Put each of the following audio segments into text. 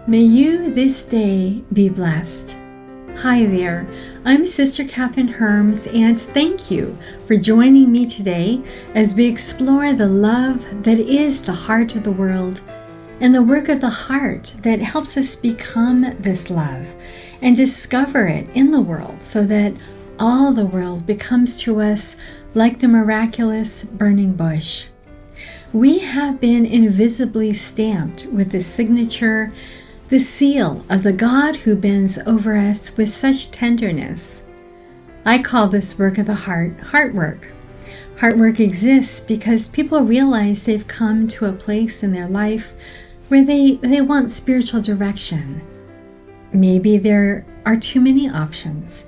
May you this day be blessed. Hi there, I'm Sister Catherine Herms, and thank you for joining me today as we explore the love that is the heart of the world and the work of the heart that helps us become this love and discover it in the world so that all the world becomes to us like the miraculous burning bush. We have been invisibly stamped with the signature, the seal of the God who bends over us with such tenderness. I call this work of the heart work. Heart work exists because people realize they've come to a place in their life where they want spiritual direction. Maybe there are too many options,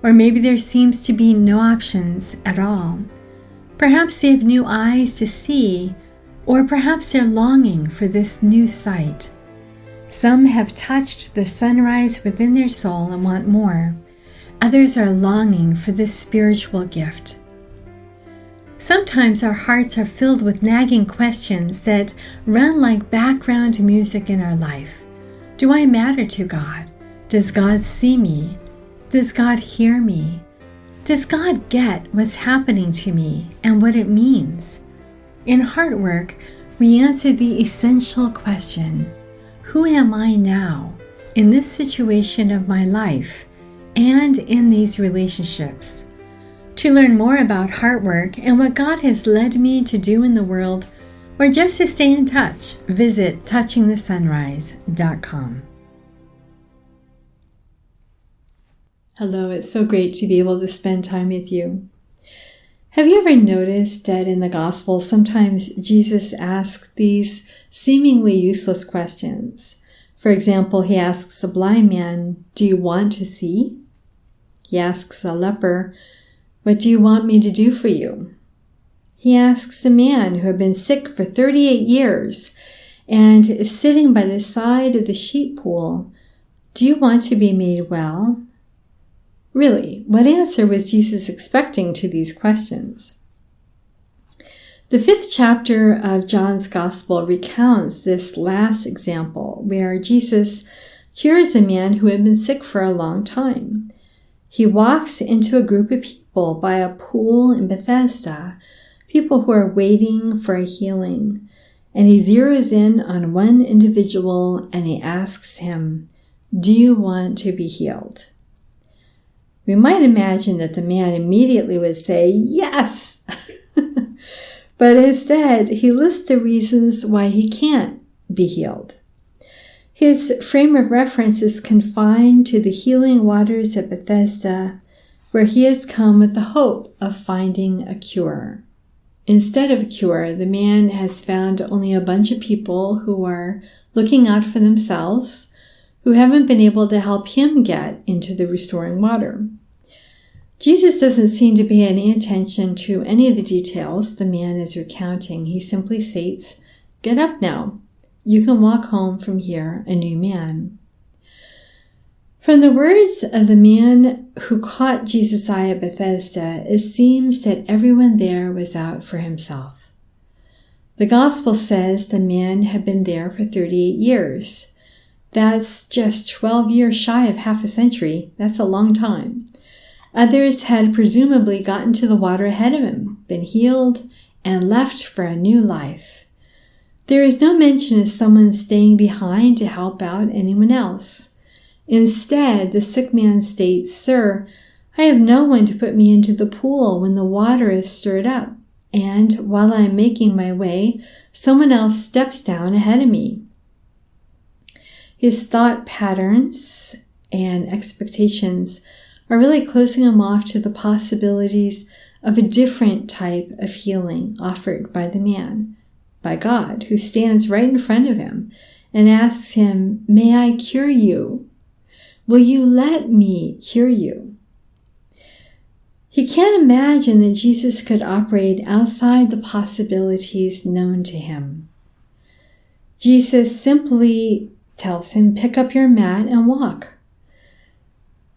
or maybe there seems to be no options at all. Perhaps they have new eyes to see, or perhaps they're longing for this new sight. Some have touched the sunrise within their soul and want more. Others are longing for this spiritual gift. Sometimes our hearts are filled with nagging questions that run like background music in our life. Do I matter to God? Does God see me? Does God hear me? Does God get what's happening to me and what it means? In heart work, we answer the essential question: who am I now in this situation of my life and in these relationships? To learn more about heart work and what God has led me to do in the world, or just to stay in touch, visit touchingthesunrise.com. Hello, it's so great to be able to spend time with you. Have you ever noticed that in the Gospel, sometimes Jesus asks these seemingly useless questions? For example, he asks a blind man, "Do you want to see?" He asks a leper, "What do you want me to do for you?" He asks a man who had been sick for 38 years and is sitting by the side of the sheep pool, "Do you want to be made well?" Really, what answer was Jesus expecting to these questions? The 5th chapter of John's Gospel recounts this last example, where Jesus cures a man who had been sick for a long time. He walks into a group of people by a pool in Bethesda, people who are waiting for a healing, and he zeroes in on one individual and he asks him, "Do you want to be healed?" We might imagine that the man immediately would say, "Yes!" But instead, he lists the reasons why he can't be healed. His frame of reference is confined to the healing waters at Bethesda, where he has come with the hope of finding a cure. Instead of a cure, the man has found only a bunch of people who are looking out for themselves, who haven't been able to help him get into the restoring water. Jesus doesn't seem to pay any attention to any of the details the man is recounting. He simply states, "Get up now. You can walk home from here a new man." From the words of the man who caught Jesus' eye at Bethesda, it seems that everyone there was out for himself. The Gospel says the man had been there for 38 years. That's just 12 years shy of half a century. That's a long time. Others had presumably gotten to the water ahead of him, been healed, and left for a new life. There is no mention of someone staying behind to help out anyone else. Instead, the sick man states, "Sir, I have no one to put me into the pool when the water is stirred up, and while I am making my way, someone else steps down ahead of me." His thought patterns and expectations are really closing him off to the possibilities of a different type of healing offered by the man, by God, who stands right in front of him and asks him, "May I cure you? Will you let me cure you?" He can't imagine that Jesus could operate outside the possibilities known to him. Jesus simply tells him, "Pick up your mat and walk."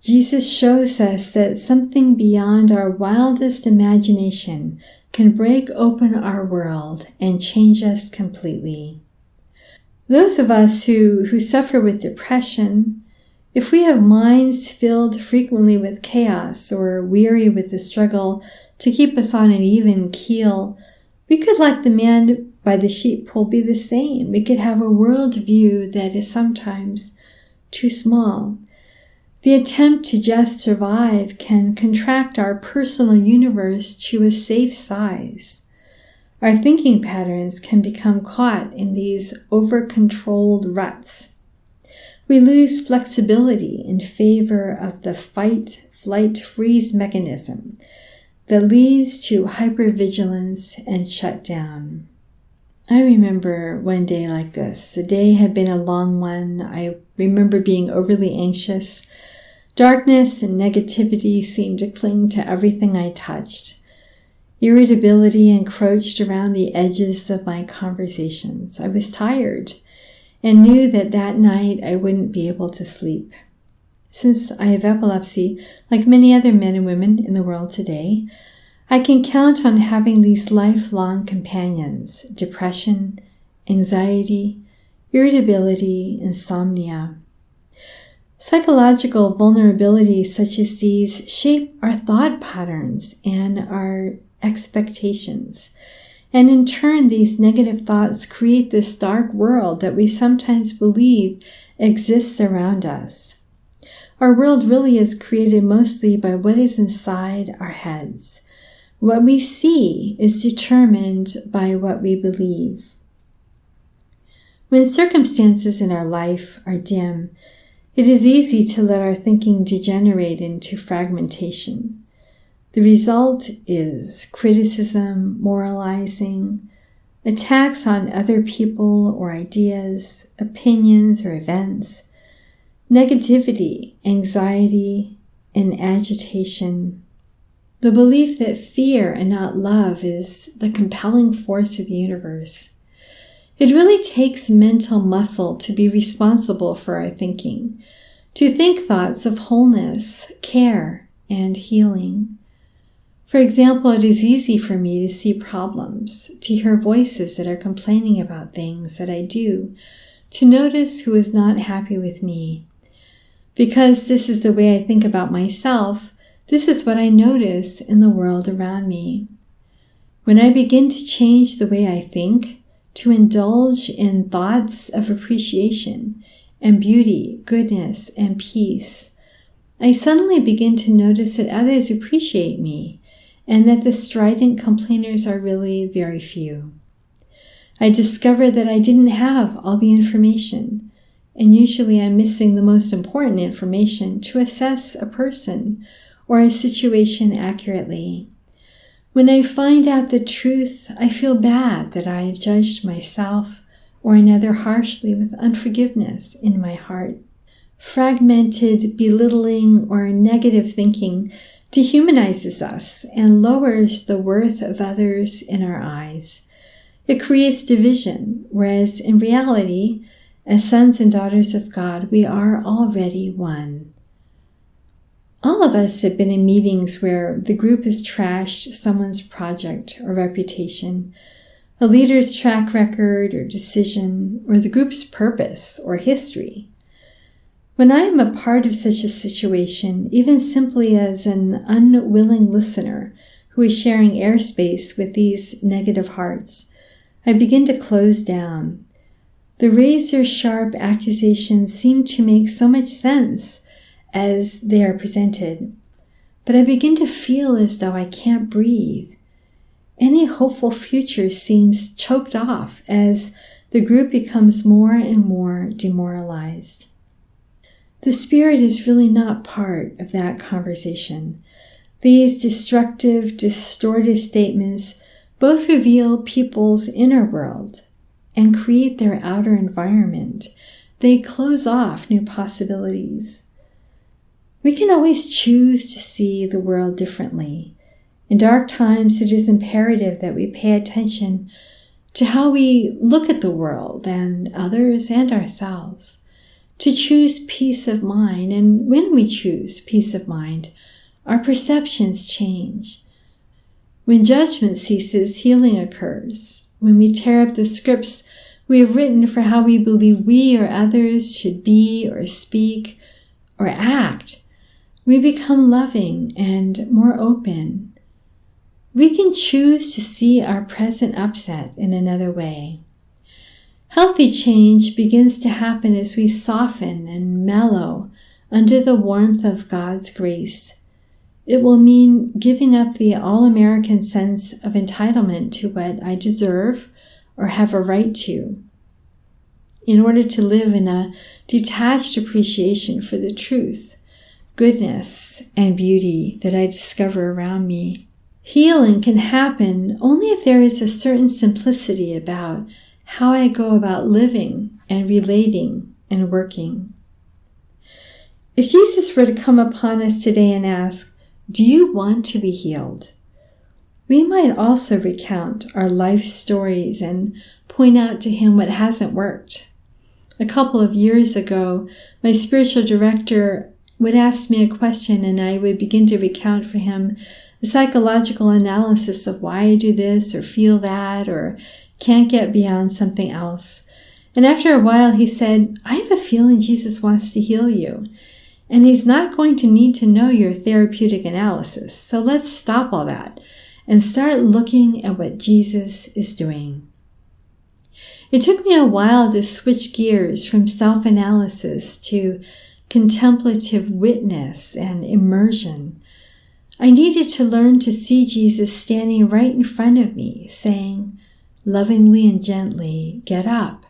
Jesus shows us that something beyond our wildest imagination can break open our world and change us completely. Those of us who suffer with depression, if we have minds filled frequently with chaos or weary with the struggle to keep us on an even keel, we could, like the man by the sheep pool, be the same. We could have a worldview that is sometimes too small. The attempt to just survive can contract our personal universe to a safe size. Our thinking patterns can become caught in these overcontrolled ruts. We lose flexibility in favor of the fight, flight, freeze mechanism that leads to hypervigilance and shutdown. I remember one day like this. The day had been a long one. I remember being overly anxious. Darkness and negativity seemed to cling to everything I touched. Irritability encroached around the edges of my conversations. I was tired and knew that night I wouldn't be able to sleep. Since I have epilepsy, like many other men and women in the world today, I can count on having these lifelong companions: depression, anxiety, irritability, insomnia. Psychological vulnerabilities such as these shape our thought patterns and our expectations. And in turn, these negative thoughts create this dark world that we sometimes believe exists around us. Our world really is created mostly by what is inside our heads. What we see is determined by what we believe. When circumstances in our life are dim, it is easy to let our thinking degenerate into fragmentation. The result is criticism, moralizing, attacks on other people or ideas, opinions or events, negativity, anxiety, and agitation. The belief that fear and not love is the compelling force of the universe. It really takes mental muscle to be responsible for our thinking, to think thoughts of wholeness, care, and healing. For example, it is easy for me to see problems, to hear voices that are complaining about things that I do, to notice who is not happy with me. Because this is the way I think about myself, this is what I notice in the world around me. When I begin to change the way I think, to indulge in thoughts of appreciation and beauty, goodness, and peace, I suddenly begin to notice that others appreciate me and that the strident complainers are really very few. I discover that I didn't have all the information, and usually I'm missing the most important information to assess a person or a situation accurately. When I find out the truth, I feel bad that I have judged myself or another harshly with unforgiveness in my heart. Fragmented, belittling, or negative thinking dehumanizes us and lowers the worth of others in our eyes. It creates division, whereas in reality, as sons and daughters of God, we are already one. All of us have been in meetings where the group has trashed someone's project or reputation, a leader's track record or decision, or the group's purpose or history. When I am a part of such a situation, even simply as an unwilling listener who is sharing airspace with these negative hearts, I begin to close down. The razor-sharp accusations seem to make so much sense as they are presented, but I begin to feel as though I can't breathe. Any hopeful future seems choked off as the group becomes more and more demoralized. The Spirit is really not part of that conversation. These destructive, distorted statements both reveal people's inner world and create their outer environment. They close off new possibilities. We can always choose to see the world differently. In dark times, it is imperative that we pay attention to how we look at the world and others and ourselves, to choose peace of mind. And when we choose peace of mind, our perceptions change. When judgment ceases, healing occurs. When we tear up the scripts We have written for how we believe we or others should be or speak or act. We become loving and more open. We can choose to see our present upset in another way. Healthy change begins to happen as we soften and mellow under the warmth of God's grace. It will mean giving up the all-American sense of entitlement to what I deserve or have a right to, in order to live in a detached appreciation for the truth, goodness, and beauty that I discover around me. Healing can happen only if there is a certain simplicity about how I go about living and relating and working. If Jesus were to come upon us today and ask, "Do you want to be healed?" we might also recount our life stories and point out to him what hasn't worked. A couple of years ago, my spiritual director would ask me a question and I would begin to recount for him a psychological analysis of why I do this or feel that or can't get beyond something else. And after a while he said, "I have a feeling Jesus wants to heal you. And he's not going to need to know your therapeutic analysis. So let's stop all that and start looking at what Jesus is doing." It took me a while to switch gears from self-analysis to contemplative witness and immersion. I needed to learn to see Jesus standing right in front of me, saying, lovingly and gently, "Get up,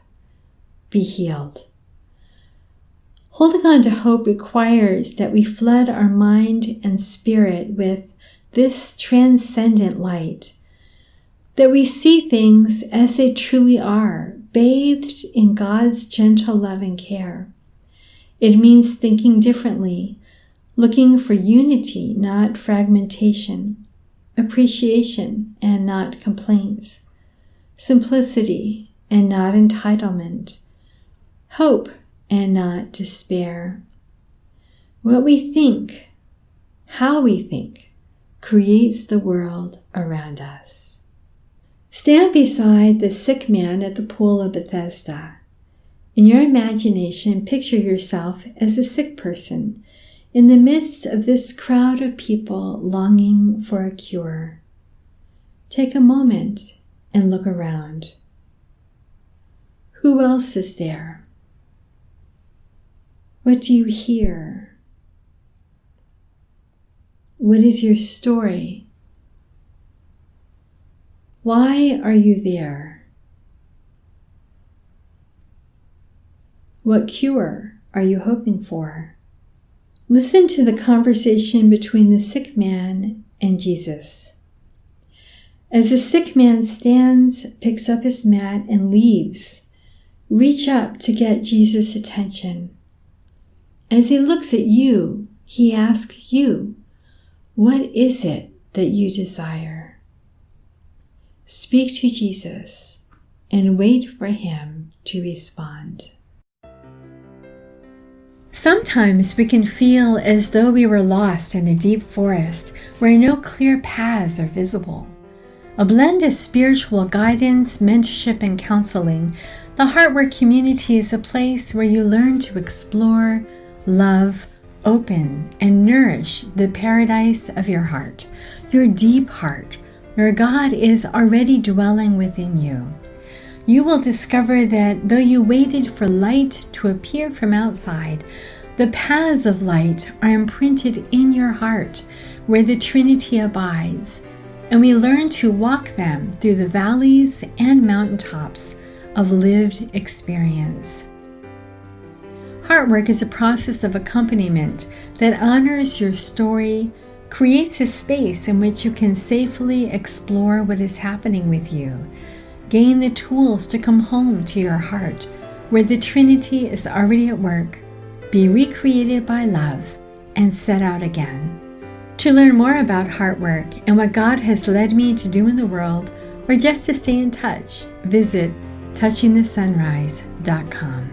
be healed." Holding on to hope requires that we flood our mind and spirit with this transcendent light, that we see things as they truly are, bathed in God's gentle love and care. It means thinking differently, looking for unity, not fragmentation, appreciation and not complaints, simplicity and not entitlement, hope and not despair. What we think, how we think, creates the world around us. Stand beside the sick man at the pool of Bethesda. In your imagination, picture yourself as a sick person in the midst of this crowd of people longing for a cure. Take a moment and look around. Who else is there? What do you hear? What is your story? Why are you there? What cure are you hoping for? Listen to the conversation between the sick man and Jesus. As the sick man stands, picks up his mat, and leaves, reach up to get Jesus' attention. As he looks at you, he asks you, "What is it that you desire?" Speak to Jesus and wait for him to respond. Sometimes we can feel as though we were lost in a deep forest where no clear paths are visible. A blend of spiritual guidance, mentorship, and counseling, the Heartwork community is a place where you learn to explore, love, open, and nourish the paradise of your heart, your deep heart, where God is already dwelling within you. You will discover that though you waited for light to appear from outside, the paths of light are imprinted in your heart, where the Trinity abides, and we learn to walk them through the valleys and mountaintops of lived experience. Heartwork is a process of accompaniment that honors your story, creates a space in which you can safely explore what is happening with you, gain the tools to come home to your heart, where the Trinity is already at work, be recreated by love, and set out again. To learn more about Heartwork and what God has led me to do in the world, or just to stay in touch, visit touchingthesunrise.com.